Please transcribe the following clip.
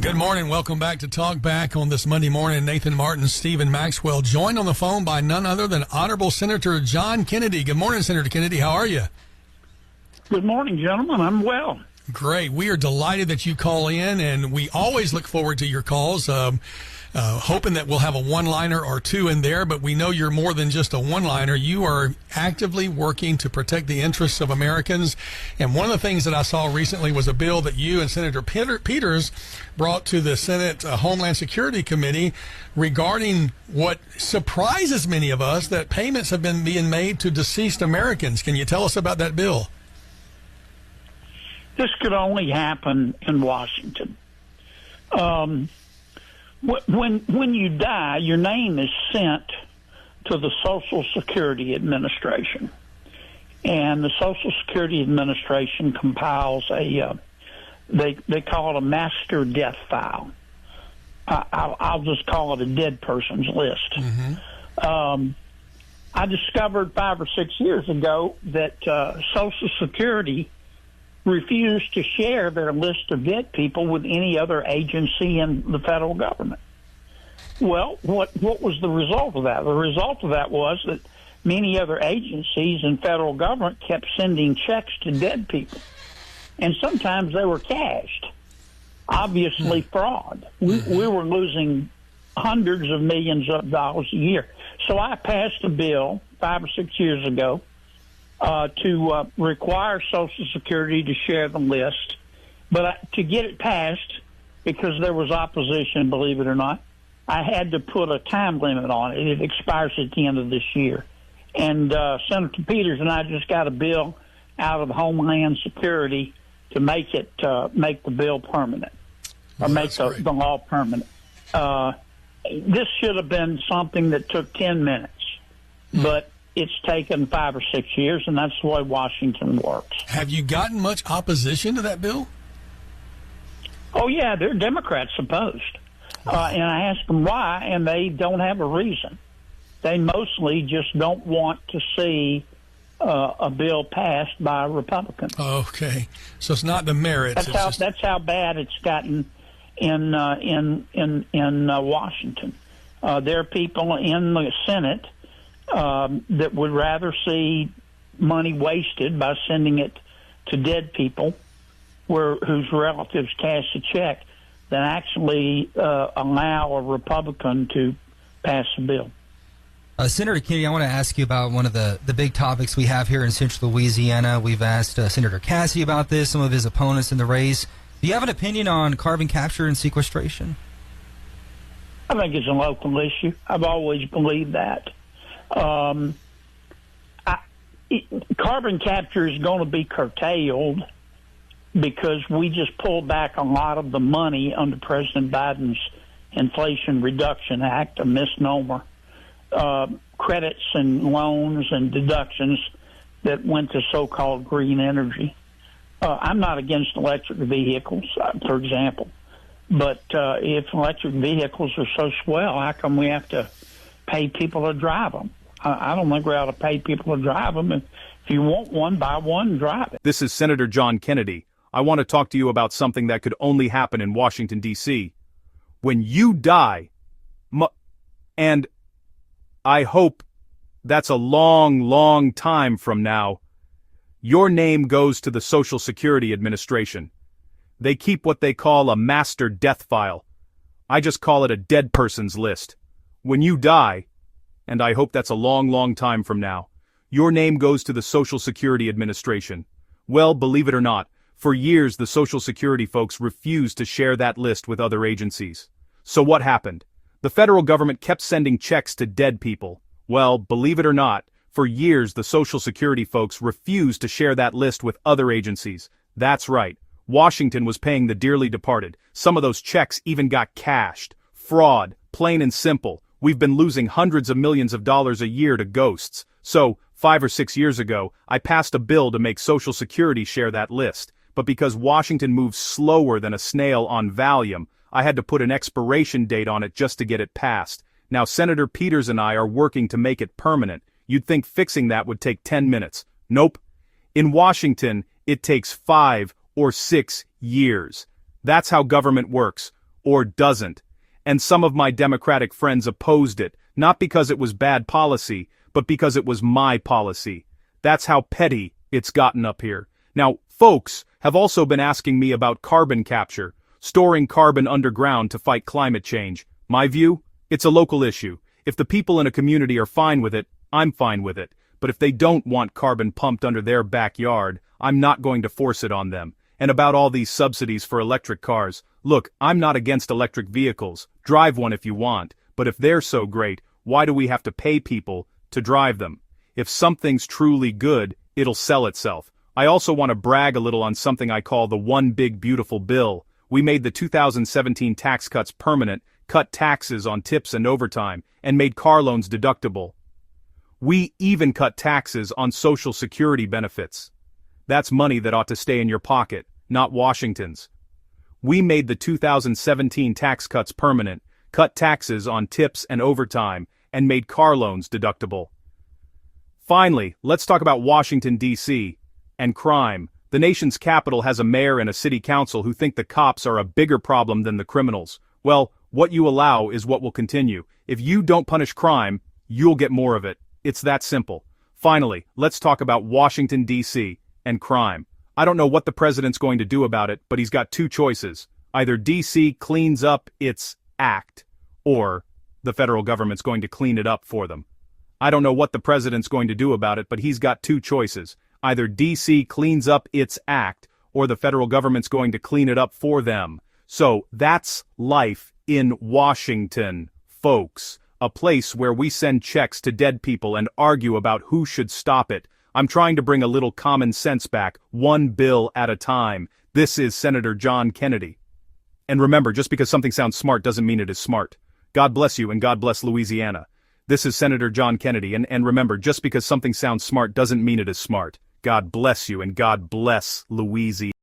Good morning. Welcome back to Talk Back on this Monday morning. Nathan Martin, Stephen Maxwell, joined on the phone by none other than Honorable Senator John Kennedy. Good morning, Senator Kennedy. How are you? Good morning, gentlemen. I'm well. Great. We are delighted that you call in, and we always look forward to your calls. Hoping that we'll have a one-liner or two in there, but we know you're more than just a one-liner. You are actively working to protect the interests of Americans. And one of the things that I saw recently was a bill that you and Senator Peters brought to the Senate Homeland Security Committee regarding what surprises many of us, that payments have been being made to deceased Americans. Can you tell us about that bill? This could only happen in Washington. When you die, your name is sent to the Social Security Administration, and the Social Security Administration compiles they call it a master death file. I'll just call it a dead person's list. Mm-hmm. I discovered 5 or 6 years ago that Social Security refused to share their list of dead people with any other agency in the federal government. Well, what was the result of that? The result of that was that many other agencies in federal government kept sending checks to dead people, and sometimes they were cashed. Obviously fraud. We were losing hundreds of millions of dollars a year. So I passed a bill 5 or 6 years ago to require Social Security to share the list. But to get it passed, because there was opposition, believe it or not, I had to put a time limit on it. It expires at the end of this year. And Senator Peters and I just got a bill out of Homeland Security to make the bill permanent, or make the law permanent. This should have been something that took 10 minutes, but it's taken 5 or 6 years, and that's the way Washington works. Have you gotten much opposition to that bill? Oh, yeah, they're Democrats opposed. And I asked them why, and they don't have a reason. They mostly just don't want to see a bill passed by a Republican. Okay, so it's not the merits. That's how bad it's gotten in Washington. There are people in the Senate that would rather see money wasted by sending it to dead people whose relatives cash a check than actually allow a Republican to pass a bill. Senator Kennedy, I want to ask you about one of the big topics we have here in central Louisiana. We've asked Senator Cassie about this, some of his opponents in the race. Do you have an opinion on carbon capture and sequestration? I think it's a local issue. I've always believed that. Carbon capture is going to be curtailed because we just pulled back a lot of the money under President Biden's Inflation Reduction Act, a misnomer, credits and loans and deductions that went to so-called green energy. I'm not against electric vehicles, for example, but if electric vehicles are so swell, how come we have to pay people to drive them? I don't think we ought to pay people to drive them. If you want one, buy one and drive it. This is Senator John Kennedy. I want to talk to you about something that could only happen in Washington, D.C. When you die, and I hope that's a long, long time from now, your name goes to the Social Security Administration. They keep what they call a master death file. I just call it a dead person's list. When you die, and I hope that's a long, long time from now, your name goes to the Social Security Administration. Well, believe it or not, for years the Social Security folks refused to share that list with other agencies. So what happened? The federal government kept sending checks to dead people. Well, believe it or not, for years the Social Security folks refused to share that list with other agencies. That's right. Washington was paying the dearly departed. Some of those checks even got cashed. Fraud, plain and simple. We've been losing hundreds of millions of dollars a year to ghosts. So, 5 or 6 years ago, I passed a bill to make Social Security share that list. But because Washington moves slower than a snail on Valium, I had to put an expiration date on it just to get it passed. Now Senator Peters and I are working to make it permanent. You'd think fixing that would take 10 minutes. Nope. In Washington, it takes 5 or 6 years. That's how government works. or doesn't. And some of my Democratic friends opposed it, not because it was bad policy, but because it was my policy. That's how petty it's gotten up here. Now, folks have also been asking me about carbon capture, storing carbon underground to fight climate change. My view? It's a local issue. If the people in a community are fine with it, I'm fine with it. But if they don't want carbon pumped under their backyard, I'm not going to force it on them. And about all these subsidies for electric cars, look, I'm not against electric vehicles. Drive one if you want. But if they're so great, why do we have to pay people to drive them? If something's truly good, it'll sell itself. I also want to brag a little on something I call the One Big Beautiful Bill. We made the 2017 tax cuts permanent, cut taxes on tips and overtime, and made car loans deductible. We even cut taxes on Social Security benefits. That's money that ought to stay in your pocket, not Washington's. We made the 2017 tax cuts permanent, cut taxes on tips and overtime, and made car loans deductible. Finally, let's talk about Washington, D.C. and crime. The nation's capital has a mayor and a city council who think the cops are a bigger problem than the criminals. Well, what you allow is what will continue. If you don't punish crime, you'll get more of it. It's that simple. Finally, let's talk about Washington, D.C. and crime. I don't know what the president's going to do about it, but he's got two choices. Either D.C. cleans up its act, or the federal government's going to clean it up for them. I don't know what the president's going to do about it, but he's got two choices. Either D.C. cleans up its act, or the federal government's going to clean it up for them. So that's life in Washington, folks. A place where we send checks to dead people and argue about who should stop it. I'm trying to bring a little common sense back, one bill at a time. This is Senator John Kennedy. And remember, just because something sounds smart doesn't mean it is smart. God bless you and God bless Louisiana. This is Senator John Kennedy, and remember, just because something sounds smart doesn't mean it is smart. God bless you and God bless Louisiana.